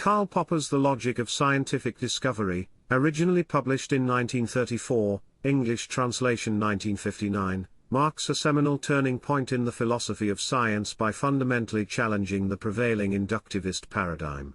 Karl Popper's The Logic of Scientific Discovery, originally published in 1934, English translation 1959, marks a seminal turning point in the philosophy of science by fundamentally challenging the prevailing inductivist paradigm.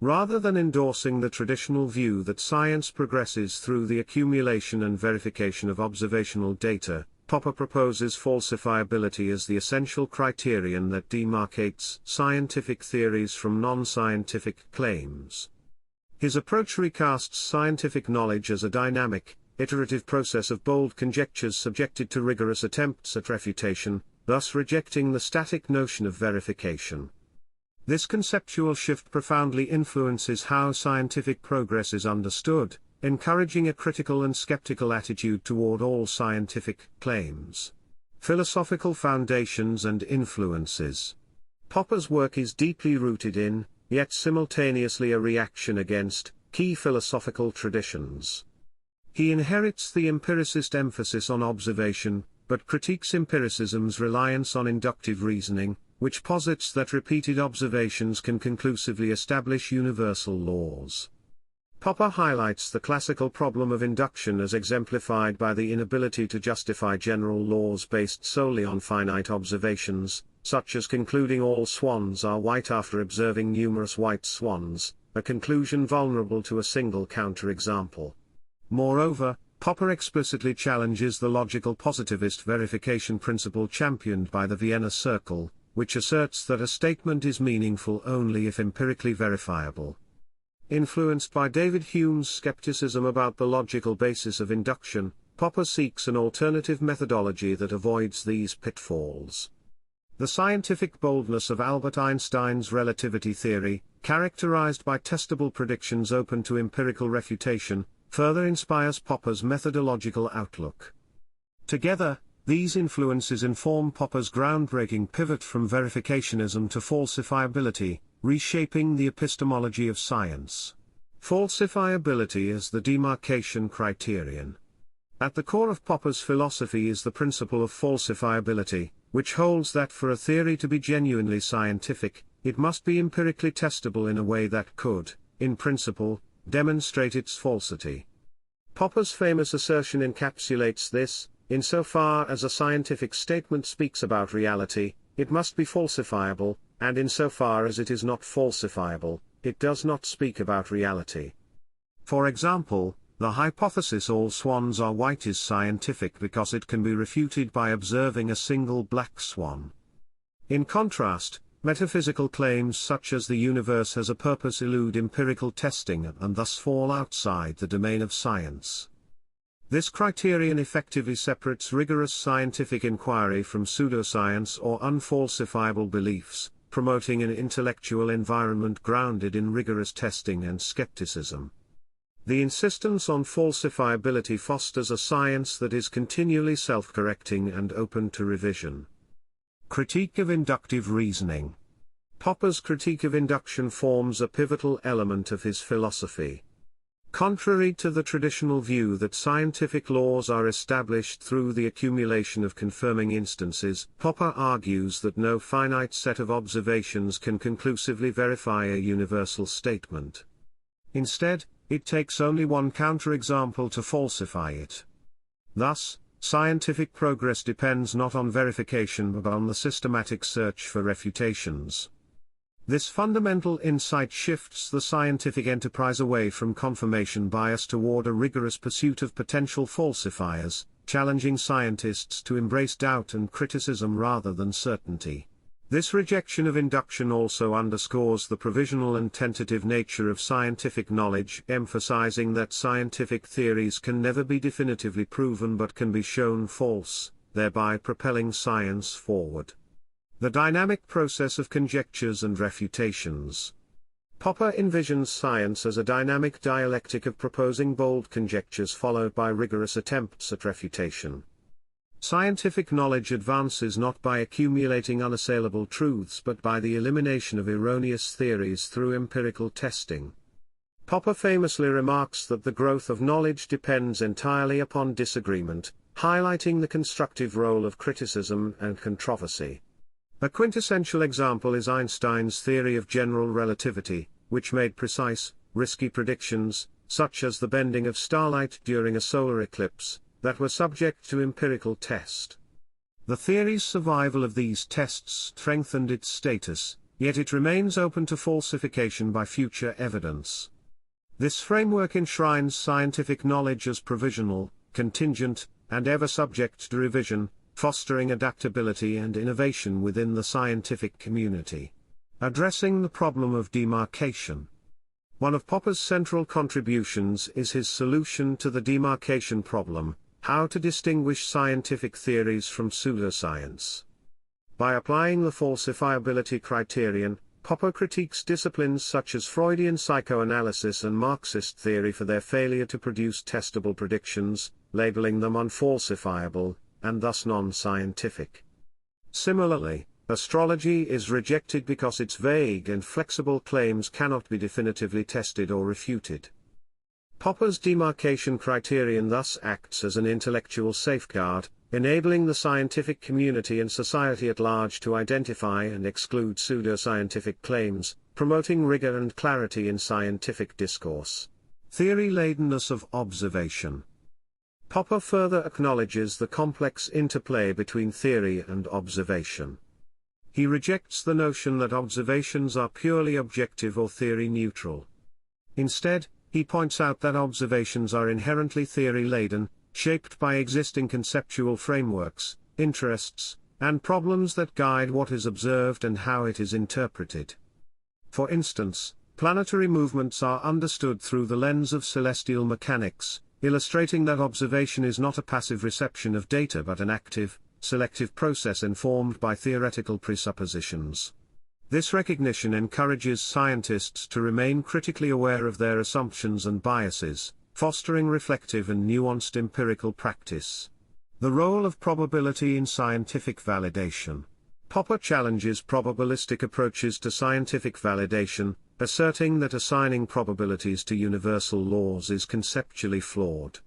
Rather than endorsing the traditional view that science progresses through the accumulation and verification of observational data, Popper proposes falsifiability as the essential criterion that demarcates scientific theories from non-scientific claims. His approach recasts scientific knowledge as a dynamic, iterative process of bold conjectures subjected to rigorous attempts at refutation, thus rejecting the static notion of verification. This conceptual shift profoundly influences how scientific progress is understood, encouraging a critical and skeptical attitude toward all scientific claims. Philosophical foundations and influences. Popper's work is deeply rooted in, yet simultaneously a reaction against, key philosophical traditions. He inherits the empiricist emphasis on observation, but critiques empiricism's reliance on inductive reasoning, which posits that repeated observations can conclusively establish universal laws. Popper highlights the classical problem of induction as exemplified by the inability to justify general laws based solely on finite observations, such as concluding all swans are white after observing numerous white swans, a conclusion vulnerable to a single counterexample. Moreover, Popper explicitly challenges the logical positivist verification principle championed by the Vienna Circle, which asserts that a statement is meaningful only if empirically verifiable. Influenced by David Hume's skepticism about the logical basis of induction, Popper seeks an alternative methodology that avoids these pitfalls. The scientific boldness of Albert Einstein's relativity theory, characterized by testable predictions open to empirical refutation, further inspires Popper's methodological outlook. Together, these influences inform Popper's groundbreaking pivot from verificationism to falsifiability, reshaping the epistemology of science. Falsifiability as the demarcation criterion. At the core of Popper's philosophy is the principle of falsifiability, which holds that for a theory to be genuinely scientific, it must be empirically testable in a way that could, in principle, demonstrate its falsity. Popper's famous assertion encapsulates this: insofar as a scientific statement speaks about reality, it must be falsifiable, and insofar as it is not falsifiable, it does not speak about reality. For example, the hypothesis all swans are white is scientific because it can be refuted by observing a single black swan. In contrast, metaphysical claims such as the universe has a purpose elude empirical testing and thus fall outside the domain of science. This criterion effectively separates rigorous scientific inquiry from pseudoscience or unfalsifiable beliefs, promoting an intellectual environment grounded in rigorous testing and skepticism. The insistence on falsifiability fosters a science that is continually self-correcting and open to revision. Critique of inductive reasoning. Popper's critique of induction forms a pivotal element of his philosophy. Contrary to the traditional view that scientific laws are established through the accumulation of confirming instances, Popper argues that no finite set of observations can conclusively verify a universal statement. Instead, it takes only one counterexample to falsify it. Thus, scientific progress depends not on verification but on the systematic search for refutations. This fundamental insight shifts the scientific enterprise away from confirmation bias toward a rigorous pursuit of potential falsifiers, challenging scientists to embrace doubt and criticism rather than certainty. This rejection of induction also underscores the provisional and tentative nature of scientific knowledge, emphasizing that scientific theories can never be definitively proven but can be shown false, thereby propelling science forward. The dynamic process of conjectures and refutations. Popper envisions science as a dynamic dialectic of proposing bold conjectures followed by rigorous attempts at refutation. Scientific knowledge advances not by accumulating unassailable truths but by the elimination of erroneous theories through empirical testing. Popper famously remarks that the growth of knowledge depends entirely upon disagreement, highlighting the constructive role of criticism and controversy. A quintessential example is Einstein's theory of general relativity, which made precise, risky predictions, such as the bending of starlight during a solar eclipse, that were subject to empirical test. The theory's survival of these tests strengthened its status, yet it remains open to falsification by future evidence. This framework enshrines scientific knowledge as provisional, contingent, and ever subject to revision, fostering adaptability and innovation within the scientific community. Addressing the problem of demarcation. One of Popper's central contributions is his solution to the demarcation problem: how to distinguish scientific theories from pseudoscience. By applying the falsifiability criterion, Popper critiques disciplines such as Freudian psychoanalysis and Marxist theory for their failure to produce testable predictions, labeling them unfalsifiable, and thus non-scientific. Similarly, astrology is rejected because its vague and flexible claims cannot be definitively tested or refuted. Popper's demarcation criterion thus acts as an intellectual safeguard, enabling the scientific community and society at large to identify and exclude pseudoscientific claims, promoting rigor and clarity in scientific discourse. Theory-ladenness of observation. Popper further acknowledges the complex interplay between theory and observation. He rejects the notion that observations are purely objective or theory-neutral. Instead, he points out that observations are inherently theory-laden, shaped by existing conceptual frameworks, interests, and problems that guide what is observed and how it is interpreted. For instance, planetary movements are understood through the lens of celestial mechanics, illustrating that observation is not a passive reception of data but an active, selective process informed by theoretical presuppositions. This recognition encourages scientists to remain critically aware of their assumptions and biases, fostering reflective and nuanced empirical practice. The role of probability in scientific validation. Popper challenges probabilistic approaches to scientific validation, asserting that assigning probabilities to universal laws is conceptually flawed.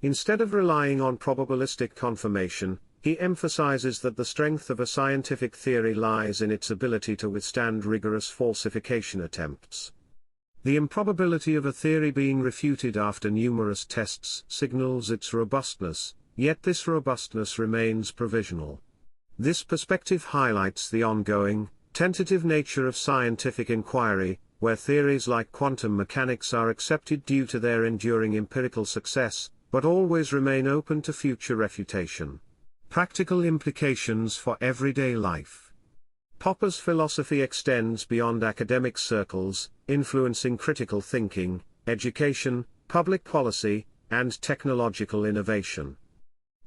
Instead of relying on probabilistic confirmation, he emphasizes that the strength of a scientific theory lies in its ability to withstand rigorous falsification attempts. The improbability of a theory being refuted after numerous tests signals its robustness, yet this robustness remains provisional. This perspective highlights the ongoing, tentative nature of scientific inquiry, where theories like quantum mechanics are accepted due to their enduring empirical success, but always remain open to future refutation. Practical implications for everyday life. Popper's philosophy extends beyond academic circles, influencing critical thinking, education, public policy, and technological innovation.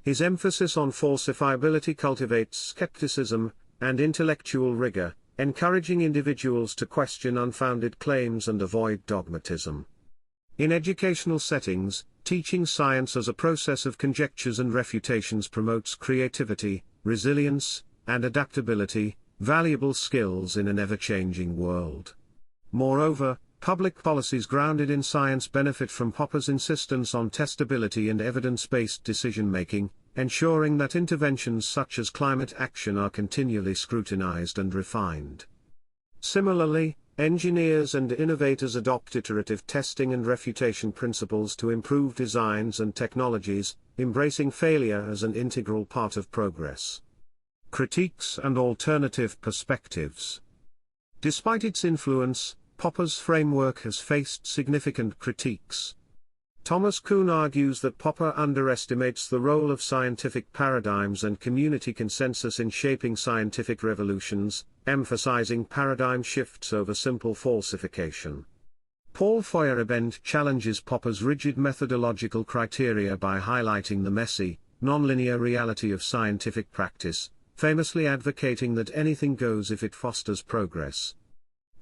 His emphasis on falsifiability cultivates skepticism and intellectual rigor, encouraging individuals to question unfounded claims and avoid dogmatism. In educational settings, teaching science as a process of conjectures and refutations promotes creativity, resilience, and adaptability, valuable skills in an ever-changing world. Moreover, public policies grounded in science benefit from Popper's insistence on testability and evidence-based decision-making, ensuring that interventions such as climate action are continually scrutinized and refined. Similarly, engineers and innovators adopt iterative testing and refutation principles to improve designs and technologies, embracing failure as an integral part of progress. Critiques and alternative perspectives. Despite its influence, Popper's framework has faced significant critiques. Thomas Kuhn argues that Popper underestimates the role of scientific paradigms and community consensus in shaping scientific revolutions, emphasizing paradigm shifts over simple falsification. Paul Feyerabend challenges Popper's rigid methodological criteria by highlighting the messy, nonlinear reality of scientific practice, famously advocating that anything goes if it fosters progress.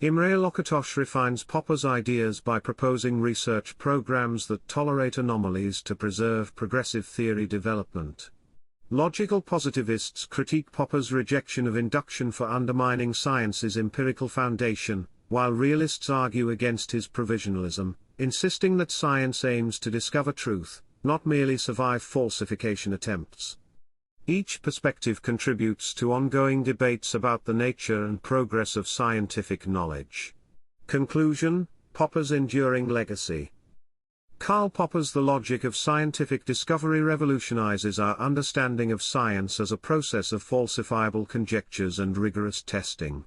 Imre Lakatos refines Popper's ideas by proposing research programs that tolerate anomalies to preserve progressive theory development. Logical positivists critique Popper's rejection of induction for undermining science's empirical foundation, while realists argue against his provisionalism, insisting that science aims to discover truth, not merely survive falsification attempts. Each perspective contributes to ongoing debates about the nature and progress of scientific knowledge. Conclusion: Popper's enduring legacy. Karl Popper's The Logic of Scientific Discovery revolutionizes our understanding of science as a process of falsifiable conjectures and rigorous testing.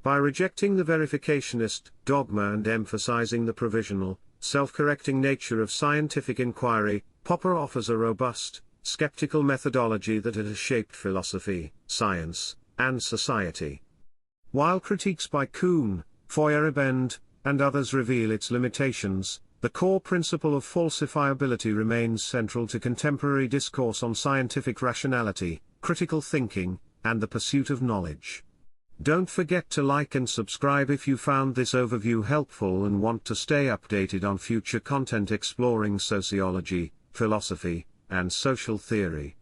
By rejecting the verificationist dogma and emphasizing the provisional, self-correcting nature of scientific inquiry, Popper offers a robust, skeptical methodology that has shaped philosophy, science, and society. While critiques by Kuhn, Feuerbend, and others reveal its limitations, the core principle of falsifiability remains central to contemporary discourse on scientific rationality, critical thinking, and the pursuit of knowledge. Don't forget to like and subscribe if you found this overview helpful and want to stay updated on future content exploring sociology, philosophy, and social theory.